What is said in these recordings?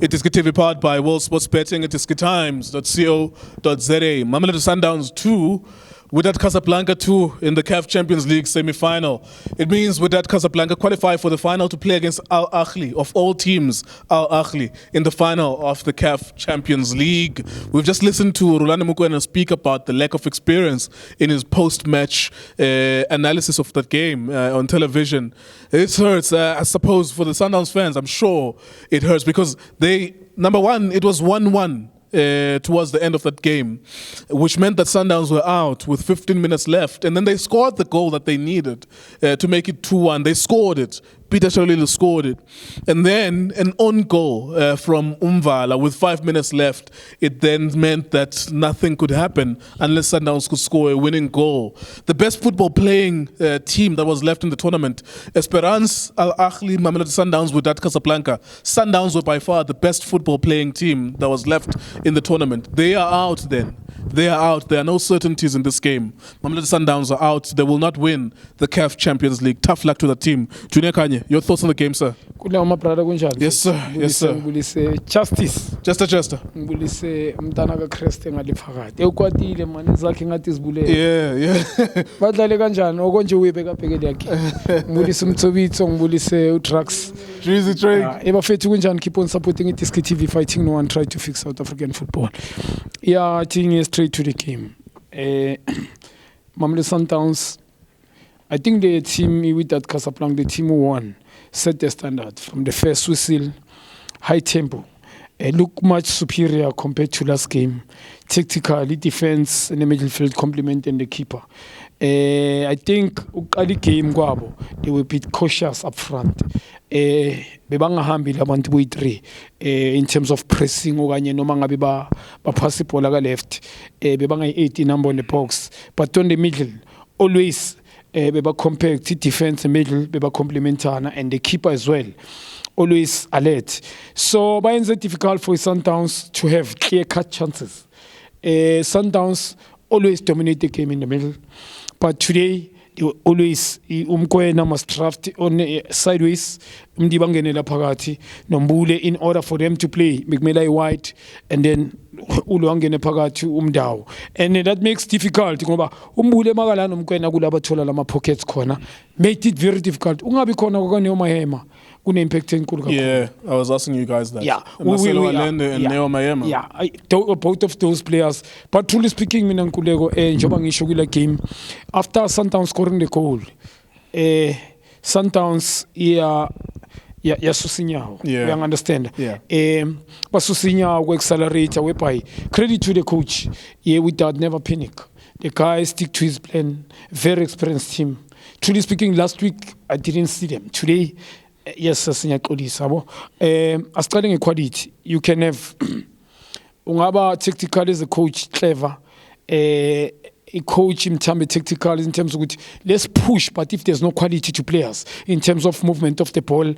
iDiskiTV powered by World Sports Betting, iDiskiTimes.co.za. Mamelodi Sundowns 2, Wydad Casablanca 2 in the CAF Champions League semi-final. It means Wydad Casablanca qualify for the final to play against Al Ahly, of all teams, Al Ahly, in the final of the CAF Champions League. We've just listened to Rulani Mukwena speak about the lack of experience in his post-match analysis of that game on television. It hurts, I suppose, for the Sundowns fans. I'm sure it hurts because number one, it was 1-1. Towards the end of that game, which meant that Sundowns were out with 15 minutes left, and then they scored the goal that they needed to make it 2-1. They scored it. Peter Shalili scored it. And then an own goal from Umvala with 5 minutes left. It then meant that nothing could happen unless Sundowns could score a winning goal. The best football playing team that was left in the tournament, Esperance, Al Ahly, Mamelodi Sundowns, Wydad Casablanca. Sundowns were by far the best football playing team that was left in the tournament. They are out then. They are out. There are no certainties in this game. Mamelodi Sundowns are out. They will not win the CAF Champions League. Tough luck to the team. Junior Khanye, your thoughts on the game, sir? Yes, sir. Yes, sir. Justice. Just. Ngibulise umntana kaChriste ngaliphakathi. Ekwatile man izakhe ngathi zibulele. Yeah. Badlale kanjani okonje uyibeka bhekele yakhe. Ngibulise umthobitho, ngibulise uDrax. Drizzy Drake. Ebafethu kunjani, keep on supporting iDiskiTV, fighting no one try to fix South African football. Yeah, taking straight to the game. Mamelodi Sundowns, I think the team with that Casablanca, the team who won, set the standard from the first whistle, high tempo. Look much superior compared to last game. Tactically, defense and the midfield complementing the keeper. I think the game they were a bit cautious up front. Bebangahambi labantu boyi-3 in terms of pressing okanye noma ngabe ba pass ibhola ka left, bebanga-18 number on the box, but on the middle always beba compact, defense and middle beba complementana, and the keeper as well always alert. So it's difficult for Sundowns to have clear-cut chances. Sundowns always dominate the game in the middle, but today they always umkwena must draft on sideways umdibangenela phakathi nombule in order for them to play Mamelodi wide, and then ulwangene phakathi umdawo, and that makes difficult ngoba umbule makala nomkwena kulabathola lama pockets khona, made it very difficult. Ungabi khona kokane Mahema kune impact enkulu kakhulu. Yeah, I was asking you guys that. Yeah, Marcelo Allende and Neo Mahema. Yeah, both of those players. But truly speaking, mina Nkuleko njoba ngisho kula game, after Sundowns scoring the goal, Sundowns susinyawo. Yeah. You understand? Yeah. Basusinyawo ku accelerator whereby credit to the coach. Yeah, without never panic. The guy stick to his plan. Very experienced team. Truly speaking, last week I didn't see them. Today, yes, asiqolisa asiqale ngequality. You can have ungaba tactical as a coach, clever, a coach in terms of tactical, in terms of let's push, but if there's no quality to players in terms of movement of the ball,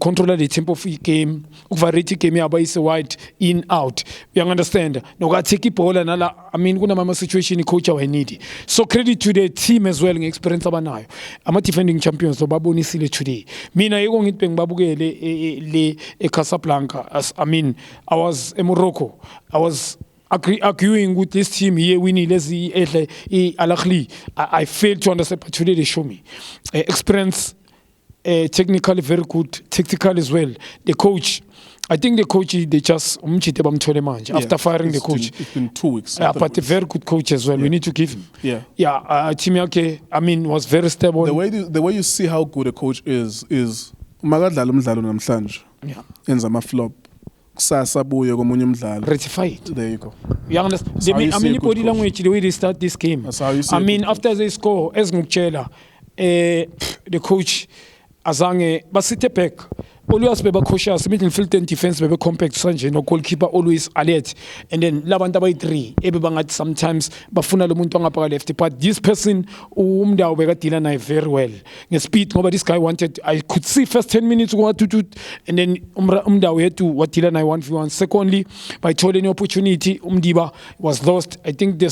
control the tempo of the game, variety game is wide in out. You understand? No, got take ball and I mean, kuna mama situation coach I need. So credit to the team as well, experience abanayo. I'm a defending champions, so babu nisile today. Mina yego ngitbeng babukele le Casablanca. As I mean, I was in Morocco. I was arguing with this team here, winning Al Ahly. I failed to understand, but today they show me experience, technically very good, tactical as well. The coach, I think the coach, they just after firing the coach. It's been 2 weeks. But a very good coach as well. Yeah. We need to give him. Yeah. Team Yake, I mean, was very stable. The way you see how good a coach is magadlala umdlalo namhlanje. Yeah. Enza ama flop. Ratified. There you go. You understand? I mean, body language, the way they start this game. That's how you see after they score, as Ngukchela, the coach, Azange, basite back. Always be cautious, midfield and defense be compact sanje, no goalkeeper always alert, and then labanta by 3 ebebangathi sometimes bafuna lo muntu angapha left, but this person umdawo bekadila naye very well ngespeed ngoba this guy wanted, I could see first 10 minutes and then umdawo yethu wadila naye 1v1. Secondly, by told any opportunity umdiba was lost. I think the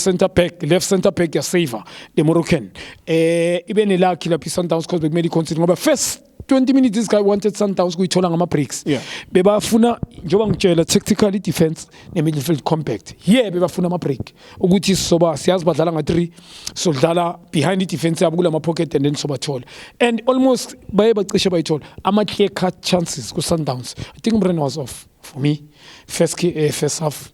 left center back ya saver the Moroccan even lucky la Sundowns cause be made consider ngoba first 20 minutes this guy wanted Sundowns kuyithola ngama-breaks. Yeah. Bebafuna njengoba ngitshela tactically defense ne-midfield compact. Here bebafuna ama-break ukuthi siyazi badlala nga-3 sodlala behind i-defense yabo kulama-pocket and then sobathola. And almost baye bacishe bayithola ama-clear cut chances ku-Sundowns. I think Mren was off for me first half.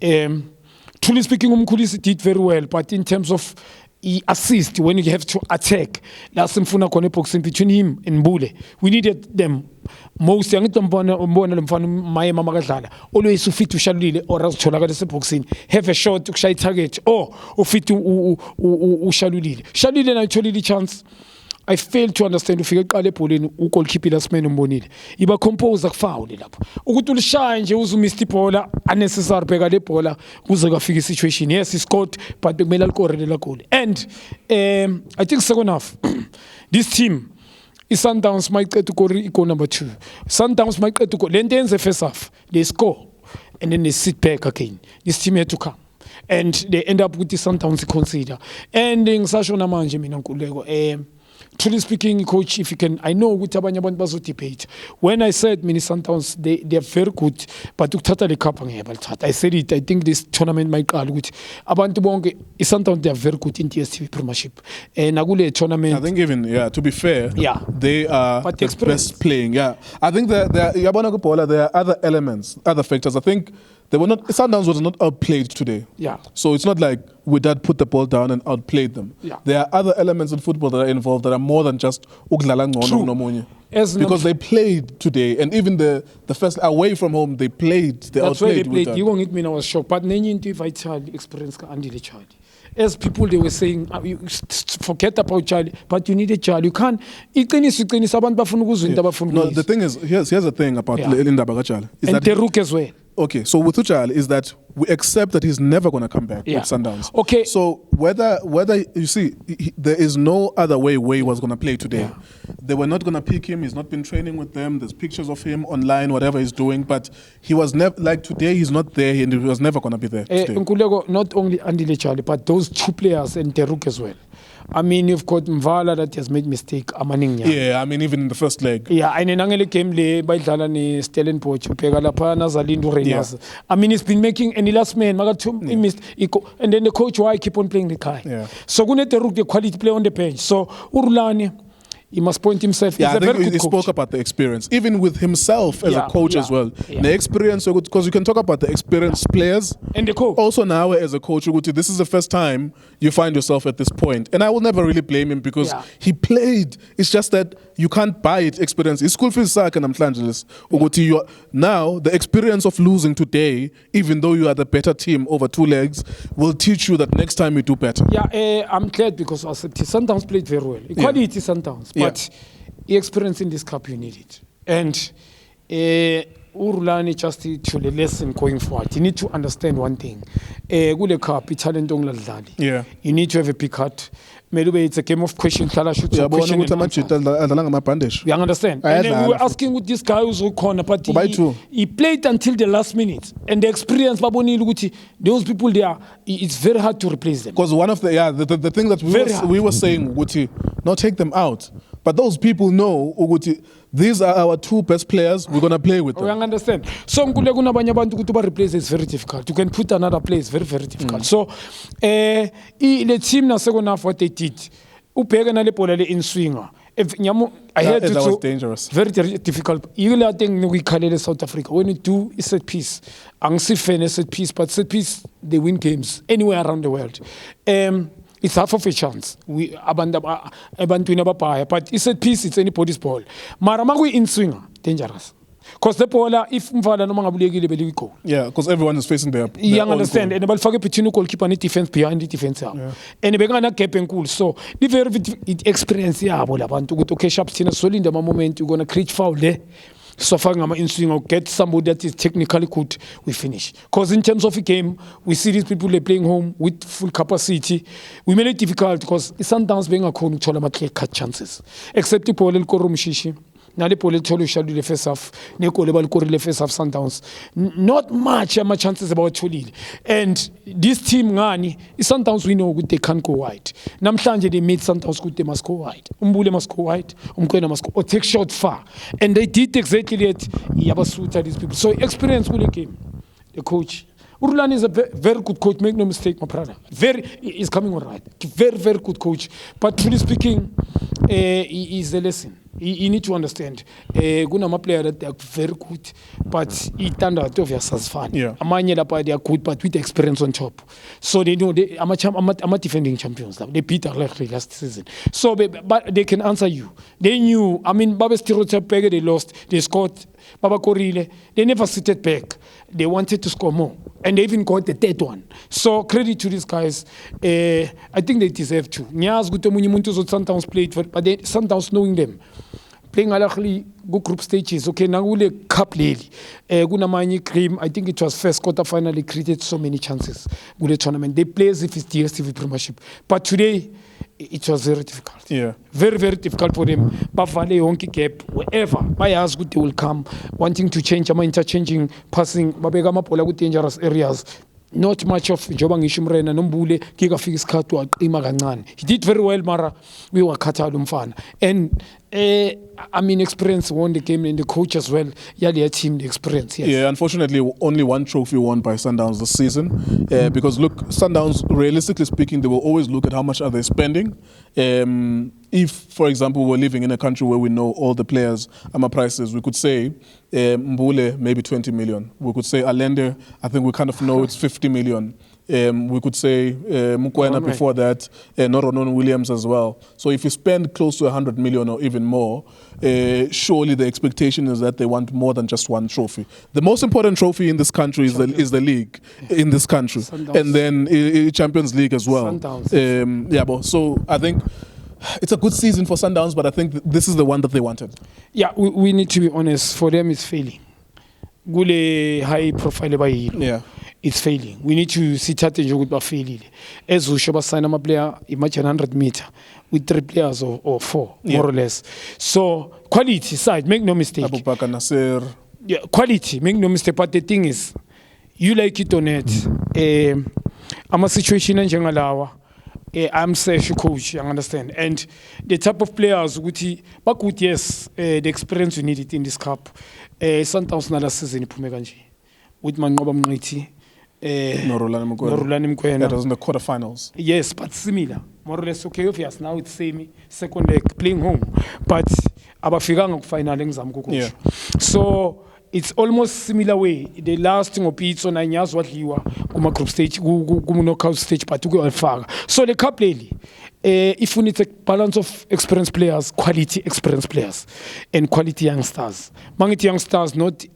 Truly speaking, Umkhulisi did very well, but in terms of assist when you have to attack, that's simfuna kone boxing between him and Mbule. We needed them most. Angithi mbona lemfana maye mama kadlala always ufit ushalulile or azitholakala boxing, have a shot ukushaya target or ufit ushalulile. Shalulile na itholile chance. I failed to understand ufike eqala ebholeni ugoalkeeper last man umbonile iba compose akufoul lapho ukuthi ulishaya nje uzumisa ibhola unnecessary bheka le bhola kuze kwafika isituation. Yes, he scored but bekumele alikorele la goal. And I think second half this team Sundowns mayiqeda ukori goal number 2. Sundowns mayiqeda ukori lento yenze first half they score and then they sit back again. This team had to come and they end up with the Sundowns consider ending sasho namanje mina Nkululeko. Truly speaking, coach, if you can, I know with abanye abantu bazo-debate. When I said mini Sundowns, they are very good, but ukuthatha le cup angeke I said it. I think this tournament might qala ukuthi abantu bonke Sundowns they are very good in DStv Premiership. Nakule tournament. I think even to be fair, they are but the best playing. Yeah, I think there are other elements, other factors. I think they were not. Sundowns was not outplayed today. Yeah. So it's not like Wydad put the ball down and outplayed them. Yeah. There are other elements in football that are involved that are more than just ukudlala ngcono nomunye. Because they played today, and even the first away from home they played. They That's why they played. Wydad. You won't get me. I was shocked. But nenye into Vital experience ka Andile Charlie. As people they were saying, you forget about Charlie, but you need a Charlie. You can't. No, the thing is, here's the thing about Linda Bagachal. And Teruk as well. Okay, so with Uchal is that we accept that he's never going to come back with Sundowns. Okay. So whether you see, there is no other way Way was going to play today. Yeah. They were not going to pick him. He's not been training with them. There's pictures of him online, whatever he's doing. But he was never, like today, he's not there and he was never going to be there today. Nkululeko, not only Andile Charlie, but those two players and Teruk as well. I mean, you've got Mvala that has made mistake. Yeah, I mean, even in the first leg. Yeah, and in Angele game le baidlala ni Stellenbosch upeka lapha Nazalindo Reyners. I mean, he's been making any last man he missed and then the coach why keep on playing the guy. Yeah. So Gune Teruk the quality player on the bench. So Urulani he must point himself. Yeah, He's I think a very he good coach. spoke about the experience, even with himself as a coach as well. Yeah. The experience, because you can talk about the experienced players. And the coach. Also now as a coach, this is the first time you find yourself at this point. And I will never really blame him because he played. It's just that you can't buy it experience. It's school fees and I'm now the experience of losing today, even though you are the better team over 2 legs, will teach you that next time you do better. Yeah, I'm glad because Sundowns played very well. Equality is Sundowns. But the experience in this cup, you need it. And Urulani just to the lesson going forward. You need to understand one thing. Good cup, talent yeah. You need to have a big heart. Maybe it's a game of question. We understand. And then we were asking with this guy who's corner, but he played until the last minute. And the experience, those people there, it's very hard to replace them. Because one of the thing that we were saying, not take them out. But those people know, these are our 2 best players, we're going to play with them. We understand. So, replace is very difficult. You can put another player, it's very, very difficult. So, the team na second half, what they did, in swinger. I heard that was dangerous. Very difficult. You think we call it South Africa. When you do a set piece, set piece, but set piece, they win games anywhere around the world. It's half of a chance. We but it's a piece, it's anybody's ball. Maramagui in swinger, dangerous. Because the ball, if Mvala no mangabulegi lebeli go. Yeah, because everyone is facing their you understand. And the ball forget between goalkeeper and defense behind the defense. And the begana cap and cool. So the very experience abantu go to cash up in a solid moment you're gonna create foul there. So far, I'm get somebody that is technically good, we finish. Because in terms of a game, we see these people they're playing home with full capacity. We made it difficult because Sundowns being a cone to cut chances. Except the Paul Korumshishi. nale pole tholo shadu le first half ne gole ba le korile first half Sundowns not much ama chances about tholile and this team ngani Sundowns we know they can't go wide namhlanje they made Sundowns good they must go wide umbule must go wide umkwena must go or take shot far and they did exactly that yabasuta these people so experience kule game the coach Urulani is a very good coach, make no mistake, my brother. He's coming all right. Very good coach. But truly speaking, he is a lesson. You need to understand. Guna player that they are very good, but he turned out of as fun. Yeah. They are good, but with experience on top. So they know I'm a defending champions. They beat Al-Ahly last season. So, but they can answer you. They knew. I mean, Baba stereotype, they lost. They scored. Baba Korile. They never sitted back. They wanted to score more. And they even got the third one. So credit to these guys. I think they deserve to. Nyaz Gutomunyi Muntuzo Sundowns played for, but they Sundowns knowing them. Playing Al-Ahly, go group stages. Okay, now we cup lady. Gunamani cream. I think it was first quarter finally created so many chances. Good tournament. They play as if it's DSTV Premiership. But today, it was very difficult. Yeah. Very difficult for them. Bavale, Honky Cap, wherever. My ass good they will come, wanting to change, interchanging, passing, Babegama Pola with dangerous areas. Not much of Jobang Ishimrena, Numbule, Gigafix Katu, Imaganan. He did very well, Mara. We were Katalum fan. And I mean, experience won the game and the coach as well. Yeah, their team, the experience. Yes. Yeah, unfortunately, only one trophy won by Sundowns this season. Because look, Sundowns, realistically speaking, they will always look at how much are they spending. If, for example, we're living in a country where we know all the players, prices, we could say Mbule, maybe 20 million. We could say Allende, I think we kind of know it's 50 million. We could say Mukwena before that, Noronon Williams as well. So if you spend close to 100 million or even more, surely the expectation is that they want more than just one trophy. The most important trophy in this country is the league in this country. Sundowns. And then Champions League as well. So I think it's a good season for Sundowns, but I think this is the one that they wanted. Yeah, we need to be honest. For them, it's failing. Gule high profile by yeah. It's failing. We need to sit at the job about failing. As we should sign a player, imagine 100 meter with 3 players or 4, more or less. So quality side, make no mistake. Abubakar Nasser. Yeah, quality, make no mistake. But the thing is, you like it or not. I'm a situation in Jangalawa. I'm a coach, you understand. And the type of players, yes, the experience we needed in this cup. Sundowns na last season with Mangoba Mniti. Norulani Mkwena. That was in the quarterfinals. Yes, but similar. More or less okay. Yes, now it's semi second leg playing home, but abafikanga final exam. Yeah. So it's almost similar way. The last thing of it on Anyas what you are group stage, knockout stage, but to go alpha. So the cup lady. If we need a balance of experienced players, quality experienced players, and quality youngsters. Mangit youngsters, not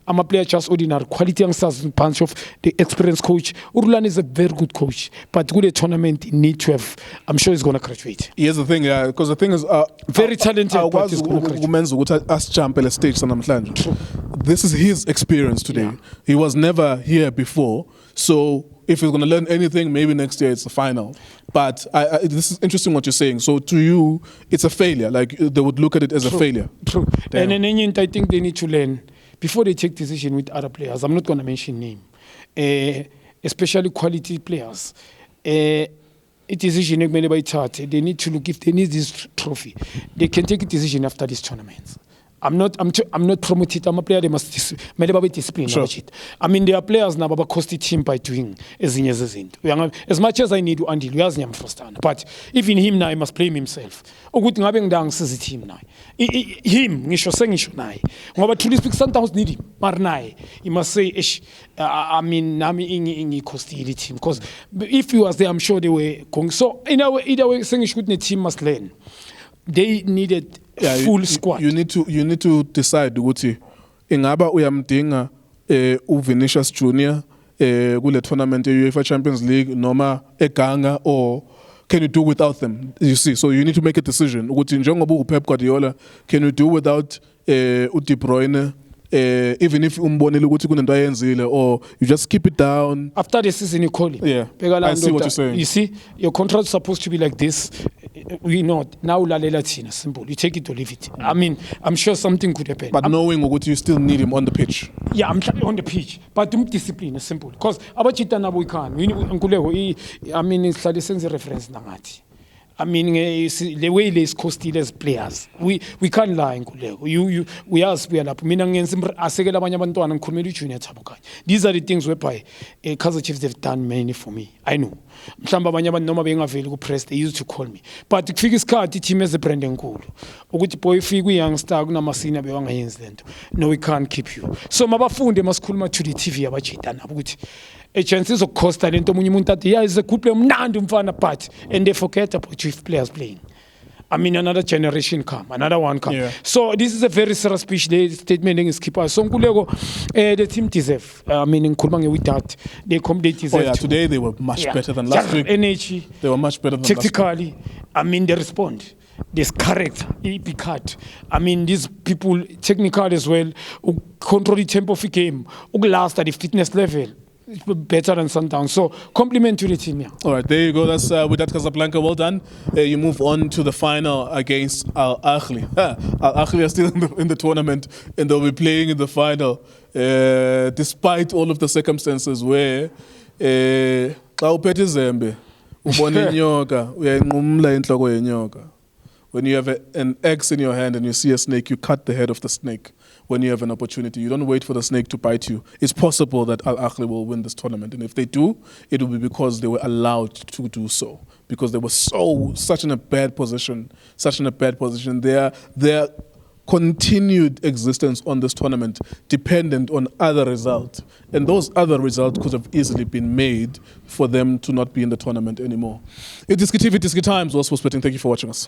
I'm a player just ordinary. Quality youngsters, bunch of the experienced coach. Urlan is a very good coach, but good tournament need to have. I'm sure he's going to graduate. Here's the thing, because the thing is, very talented. This is his experience today. Yeah. He was never here before, so if he's going to learn anything, maybe next year it's the final. But this is interesting what you're saying. So to you, it's a failure. Like they would look at it as a failure. True. Damn. And then I think they need to learn before they take decision with other players. I'm not going to mention name, especially quality players. A decision made by Chart. They need to look if they need this trophy. They can take a decision after this tournament. I'm not promoted. I'm a player. They must be disciplined. Sure. I mean, there are players now that cost the team by doing as much as I need to handle. We are frustrated. But even him now, he must blame himself. Oh, good thing I'm says team now. Him, nisho now. But truly speak, sometimes need him. Marnai, he must say, I mean, nami cost the team because if he was there, I'm sure they were going. So in a way, either way, saying the team must learn. They needed full squad. You need to decide ukuthi ingaba uyamdinga uVinicius Junior kule tournament UEFA Champions League noma eGanga or can you do without them? You see, so you need to make a decision ukuthi njengoba uPep Guardiola, can you do without De Bruyne? Even if umbonile ukuthi kunento ayenzile or you just keep it down after the season you call him. Yeah, I see what you're saying. You see, your contract is supposed to be like this. We know now Lalela Tina, simple. You take it or leave it. I mean, I'm sure something could happen. But knowing what you still need him on the pitch. Yeah, I'm on the pitch. But discipline is simple. Because abachita na we can. I mean, it's like the reference nangati. I mean, the way is costly as players. We can't lie in Kulego. We are up. These are the things whereby Kaizer Chiefs have done many for me. I know. Press, they used to call me. But the figure card, the team is a brand and cool. Boy, figure young star, no, we can't keep you. So, Mabafunde must cool to the TV about it. A chances of cost talent is a good player, part, and they forget about chief players playing. I mean, another generation come, another one come. Yeah. So this is a very serious speech. The statement is keeper. So the team deserve. I mean, in Kulmange with that, they deserve. Oh yeah, today they were much better than last week. Energy. They were much better than technically, last week. I mean, they respond. There's character, cut. I mean, these people technical as well, who control the tempo of the game, who last at the fitness level. Better than Sundowns. So compliment to the team. Yeah. All right, there you go. That's Wydad Casablanca. Well done. You move on to the final against Al Ahly. Al Ahly are still in the tournament and they'll be playing in the final despite all of the circumstances where xa uphethe izembe ubona inyoka uyayinqumla inhloko yenyoka. When you have an axe in your hand and you see a snake, you cut the head of the snake when you have an opportunity. You don't wait for the snake to bite you. It's possible that Al Ahly will win this tournament. And if they do, it will be because they were allowed to do so. Because they were such in a bad position. Their continued existence on this tournament dependent on other results. And those other results could have easily been made for them to not be in the tournament anymore. iDiskiTV, Diski Times, also sporting. Thank you for watching us.